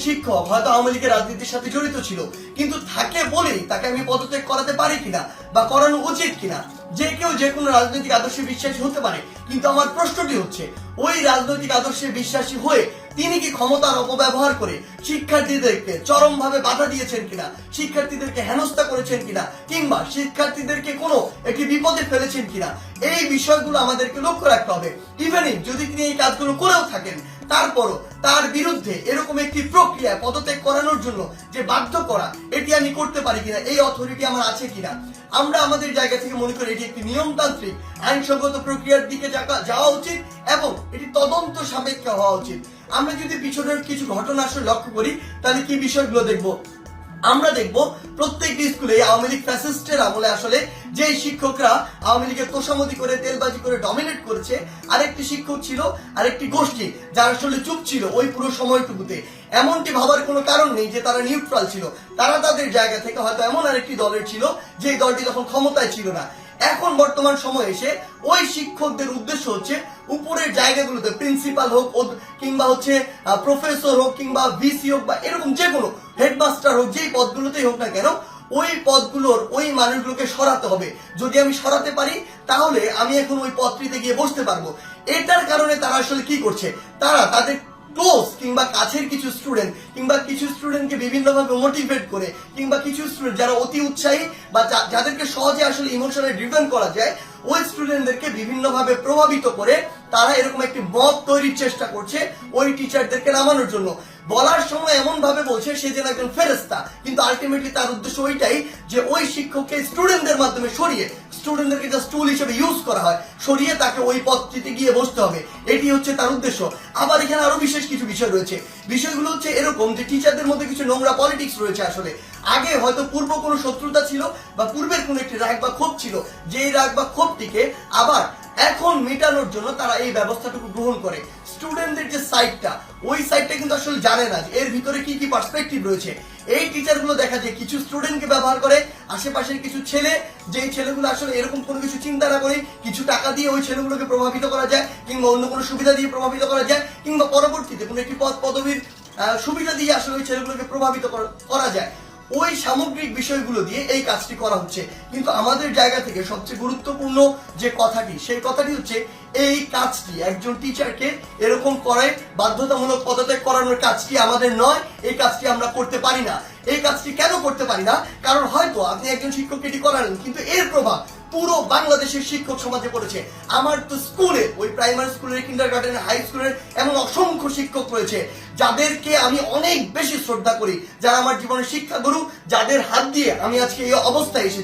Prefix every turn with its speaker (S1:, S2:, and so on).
S1: শিক্ষক হয়তো আওয়ামী লীগের রাজনীতির সাথে জড়িত ছিল, কিন্তু থাকে বলেই তাকে আমি পদত্যাগ করাতে পারি কিনা বা করানো উচিত কিনা। যে কেউ যে কোনো রাজনৈতিক আদর্শে বিশ্বাসী হতে পারে, কিন্তু আমার প্রশ্নটি হচ্ছে ওই রাজনৈতিক আদর্শে বিশ্বাসী হয়ে তিনি কি ক্ষমতার অপব্যবহার করে শিক্ষার্থীদেরকে চরমভাবে বাধা দিয়েছেন কিনা, শিক্ষার্থীদেরকে হেনস্থা করেছেন কিনা, কিংবা শিক্ষার্থীদেরকে কোনো একটি বিপদে ফেলেছেন কিনা, এই বিষয়গুলো আমাদেরকে লক্ষ্য রাখতে হবে। ইভেনিং যদি তিনি এই কাজগুলো করেও থাকেন, তারপরও তার বিরুদ্ধে এরকম একটি প্রক্রিয়া পদত্যাগ করানোর জন্য যে বাধ্য করা, এটি আমি করতে পারি কিনা, এই অথরিটি আমার আছে কিনা। আমরা আমাদের জায়গা থেকে মনে করি এটি একটি নিয়মতান্ত্রিক আইনসঙ্গত প্রক্রিয়ার দিকে যাওয়া উচিত এবং এটি তদন্ত সাপেক্ষ হওয়া উচিত। আমরা যদি পিছনের কিছু ঘটনা আসলে লক্ষ্য করি, তাহলে কি বিষয়গুলো দেখবো? আমরা দেখবো প্রত্যেকটি স্কুলে আওয়ামী লীগ ফ্যাসিস্টের আমলে আসলে যে শিক্ষকরা আওয়ামী লীগের তোষামতি করে তেলবাজি করে ডমিনেট করেছে, আরেকটি শিক্ষক ছিল, আরেকটি গোষ্ঠী যারা আসলে চুপ ছিল ওই পুরো সময়টুকুতে। এমনটি ভাবার কোনো কারণ নেই যে তারা নিউট্রাল ছিল, তারা তাদের জায়গা থেকে হয়তো এমন আরেকটি দলের ছিল যে দলটি তখন ক্ষমতায় ছিল না। এখন বর্তমান সময়ে এসে ওই শিক্ষকদের উদ্দেশ্য হচ্ছে উপরের জায়গাগুলোতে প্রিন্সিপাল হোক কিংবা হচ্ছে প্রফেসর হোক কিংবা ভিসি হোক বা এরকম যে কোনো হেডমাস্টার হোক, যেই পদগুলোতেই হোক না কেন, ওই পদগুলোর ওই মানুষগুলোকে সরাতে হবে। যদি আমি সরাতে পারি তাহলে আমি এখন ওই পদটিতে গিয়ে বসতে পারবো। এটার কারণে তারা আসলে কি করছে, তারা তাদের ক্লোজ কিংবা কাছের কিছু স্টুডেন্ট কিংবা কিছু স্টুডেন্টকে বিভিন্নভাবে মোটিভেট করে, কিংবা কিছু স্টুডেন্ট যারা অতি উৎসাহী বা যাদেরকে সহজে আসলে ইমোশনালি ড্রিভেন করা যায়, ওই স্টুডেন্টদেরকে বিভিন্নভাবে প্রভাবিত করে তারা এরকম একটি মব তৈরির চেষ্টা করছে ওই টিচারদেরকে নামানোর জন্য। বলার সময় এমন ভাবে বলছে সে যেন একজন ফেরেশতা, কিন্তু আলটিমেটলি তার উদ্দেশ্য ওইটাই যে ওই শিক্ষককে স্টুডেন্টদের মাধ্যমে সরিয়ে, স্টুডেন্টদেরকে জাস্ট টুল হিসেবে ইউজ করা হয়, সরিয়ে তাকে ওই পদটিতে গিয়ে বসতে হবে, এটি হচ্ছে তার উদ্দেশ্য। আবার এখানে আরো বিশেষ কিছু বিষয় রয়েছে। বিষয়গুলো হচ্ছে এরকম যে টিচারদের মধ্যে কিছু নোংরা পলিটিক্স রয়েছে। আসলে আগে হয়তো পূর্ব কোনো শত্রুতা ছিল বা পূর্বের কোনো একটি রাগ বা ক্ষোভ ছিল, যে রাগ বা ক্ষোভটিকে আবার এখন মেটানোর জন্য তারা এই ব্যবস্থাটুকু গ্রহণ করে। স্টুডেন্টদের যে সাইডটা, ওই সাইডটা কিন্তু আসলে জানে না যে এর ভিতরে কি কি পার্সপেক্টিভ রয়েছে। এই টিচারগুলো দেখা যায় কিছু স্টুডেন্টকে ব্যবহার করে, আশেপাশের কিছু ছেলে, যেই ছেলেগুলো আসলে এরকম কোনো কিছু চিন্তা না করে কিছু টাকা দিয়ে ওই ছেলেগুলোকে প্রভাবিত করা যায়, কিংবা অন্য কোনো সুবিধা দিয়ে প্রভাবিত করা যায়, কিংবা পরবর্তীতে কোনো একটি পদ পদবীর সুবিধা দিয়ে আসলে ওই ছেলেগুলোকে প্রভাবিত করা যায়। ওই সামগ্রিক বিষয়গুলো দিয়ে এই কাজটি করা হচ্ছে। কিন্তু আমাদের জায়গা থেকে সবচেয়ে গুরুত্বপূর্ণ যে কথাটি, সেই কথাটি হচ্ছে এই কাজটি একজন টিচারকে এরকম করায় বাধ্যতামূলক পদত্যাগ করানোর কাজটি আমাদের নয়, এই কাজটি আমরা করতে পারি না। এই কাজটি কেন করতে পারি না? কারণ হয়তো আপনি একজন শিক্ষককে এটি করালেন, কিন্তু এর প্রভাব পুরো বাংলাদেশের শিক্ষক সমাজে পড়েছে। আমার তো স্কুলে, ওই প্রাইমারি স্কুলের, কিন্ডারগার্টেনের, হাই স্কুলের এমন অসংখ্য শিক্ষক রয়েছে যাদেরকে আমি অনেক বেশি শ্রদ্ধা করি, যারা আমার জীবনের শিক্ষা গুরু, যাদের হাত দিয়ে আমি আজকে এই অবস্থায় এসেছি।